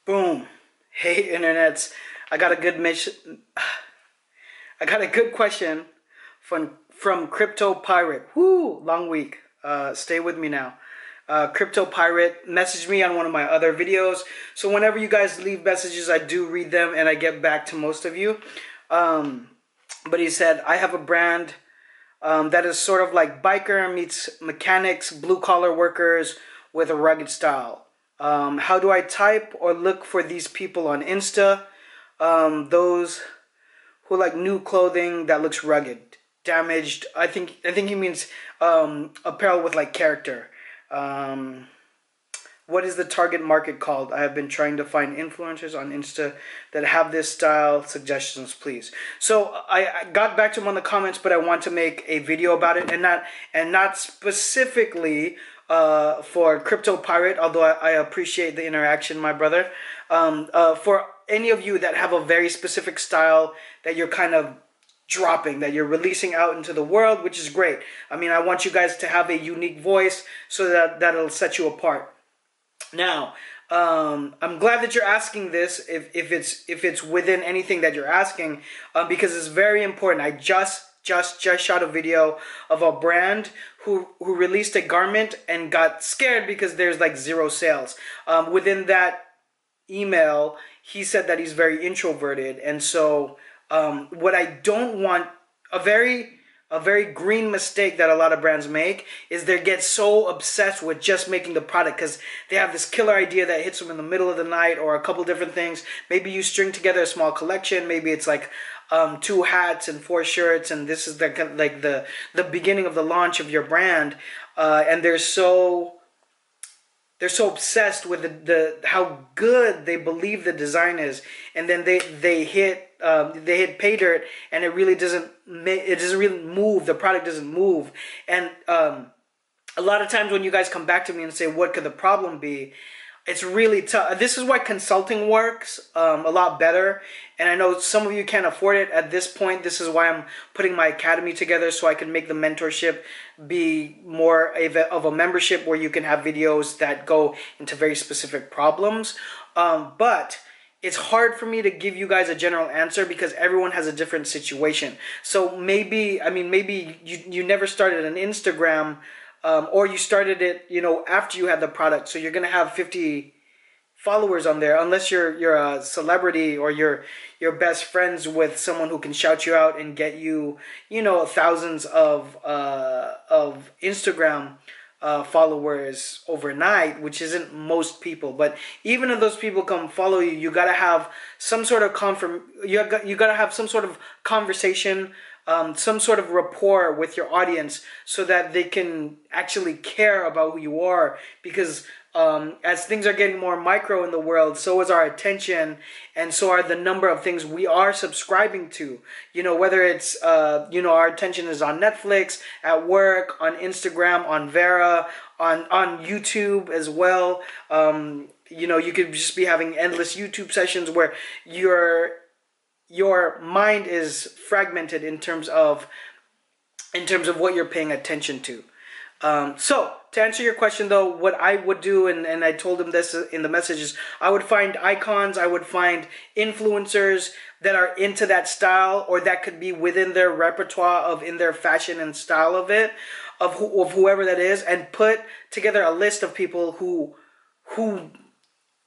Boom. Hey internets. I got a good mission. I got a good question from Crypto Pirate. Whoo, long week. Stay with me now. Crypto Pirate messaged me on one of my other videos. So whenever you guys leave messages, I do read them and I get back to most of you. But he said, I have a brand that is sort of like biker meets mechanics, blue collar workers with a rugged style. How do I type or look for these people on Insta? Those who like new clothing that looks rugged, damaged. I think he means apparel with like character. What is the target market called? I have been trying to find influencers on Insta that have this style. Suggestions, please. So I got back to him on the comments, but I want to make a video about it, and not specifically for Crypto Pirate, although I appreciate the interaction, my brother. For any of you that have a very specific style that you're kind of dropping, that you're releasing out into the world, which is great. I mean, I want you guys to have a unique voice so that'll set you apart. Now, I'm glad that you're asking this if it's within anything that you're asking, because it's very important. I just shot a video of a brand who released a garment and got scared because there's like 0 sales. Within that email, he said that he's very introverted, and so what I don't want, a very green mistake that a lot of brands make is they get so obsessed with just making the product because they have this killer idea that hits them in the middle of the night, or a couple different things. Maybe you string together a small collection. Maybe it's like 2 hats and 4 shirts, and this is the beginning of the launch of your brand, and they're so obsessed with the how good they believe the design is, and then they hit pay dirt, and it doesn't really move. The product doesn't move, and a lot of times when you guys come back to me and say, what could the problem be? It's really tough. This is why consulting works a lot better. And I know some of you can't afford it at this point. This is why I'm putting my academy together, so I can make the mentorship be more of a membership where you can have videos that go into very specific problems. But it's hard for me to give you guys a general answer because everyone has a different situation. So maybe you never started an Instagram, or you started it, after you had the product. So you're gonna have 50 followers on there, unless you're a celebrity or you're best friends with someone who can shout you out and get you, thousands of Instagram followers overnight, which isn't most people. But even if those people come follow you, you gotta have some sort of you gotta have some sort of conversation, some sort of rapport with your audience, so that they can actually care about who you are. Because as things are getting more micro in the world, so is our attention, and so are the number of things we are subscribing to. Whether it's our attention is on Netflix, at work, on Instagram, on Vera, on YouTube as well. You could just be having endless YouTube sessions where your mind is fragmented in terms of what you're paying attention to. So to answer your question though, what I would do, and I told him this in the messages, I would find icons, I would find influencers that are into that style, or that could be within their repertoire in their fashion and style of whoever that is, and put together a list of people who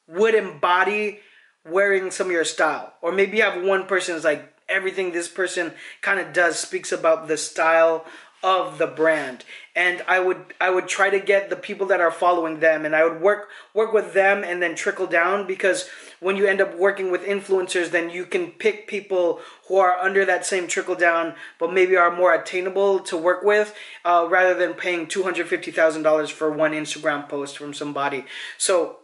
would embody wearing some of your style. Or maybe you have one person who's like, everything this person kind of does speaks about the style of the brand. And I would try to get the people that are following them, and I would work with them and then trickle down, because when you end up working with influencers, then you can pick people who are under that same trickle down, but maybe are more attainable to work with, rather than paying $250,000 for one Instagram post from somebody. So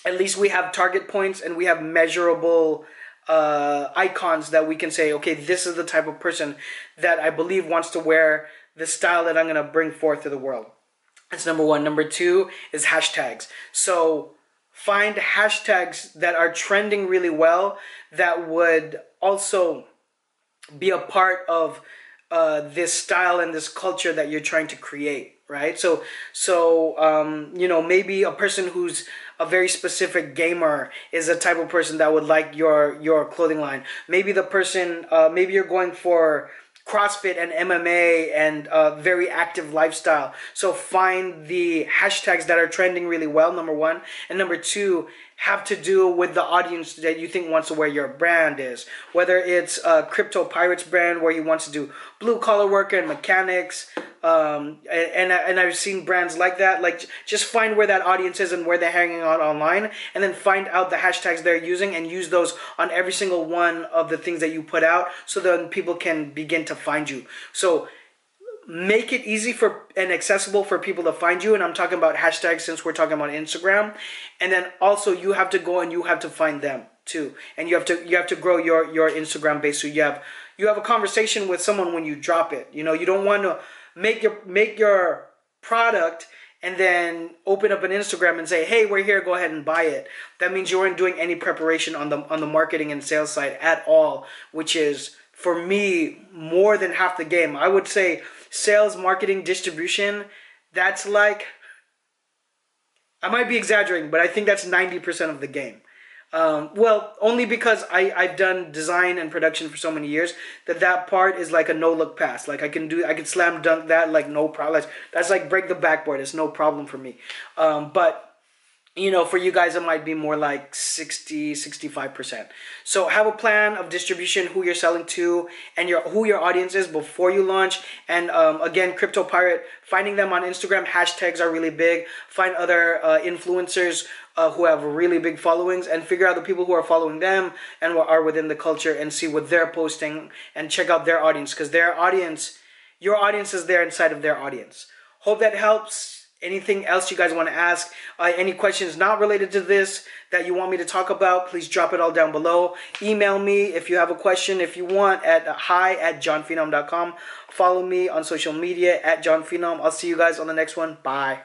at least we have target points, and we have measurable icons that we can say, okay, this is the type of person that I believe wants to wear the style that I'm going to bring forth to the world. That's number one. Number two is hashtags. So find hashtags that are trending really well, that would also be a part of this style and this culture that you're trying to create, right? You know, maybe a person who's a very specific gamer is a type of person that would like your clothing line. Maybe the person, maybe you're going for CrossFit and MMA and very active lifestyle. So find the hashtags that are trending really well, number one. And number two, have to do with the audience that you think wants to wear your brand is. Whether it's a Crypto Pirates brand where he wants to do blue collar worker and mechanics, and I've seen brands like that. Like, just find where that audience is and where they're hanging out online, and then find out the hashtags they're using and use those on every single one of the things that you put out, so then people can begin to find you. So make it easy for and accessible for people to find you, and I'm talking about hashtags since we're talking about Instagram. And then also you have to go and you have to find them too, and you have to grow your Instagram base, so you have a conversation with someone when you drop it. You know, you don't want to make your product and then open up an Instagram and say, hey, we're here, go ahead and buy it. That means you weren't doing any preparation on the marketing and sales side at all, which is, for me, more than half the game. I would say sales, marketing, distribution, that's like, I might be exaggerating, but I think that's 90% of the game. Well, only because I've done design and production for so many years that part is like a no-look pass. Like I can slam dunk that like no problem. That's like break the backboard. It's no problem for me. But you know, for you guys, it might be more like 65%. So have a plan of distribution, who you're selling to, and who your audience is before you launch. And again, Crypto Pirate, finding them on Instagram, hashtags are really big. Find other influencers who have really big followings, and figure out the people who are following them and are within the culture, and see what they're posting, and check out their audience, because their audience, your audience is there inside of their audience. Hope that helps. Anything else you guys want to ask? Any questions not related to this that you want me to talk about, please drop it all down below. Email me if you have a question, if you want, at hi@johnphenom.com. Follow me on social media at johnphenom. I'll see you guys on the next one. Bye.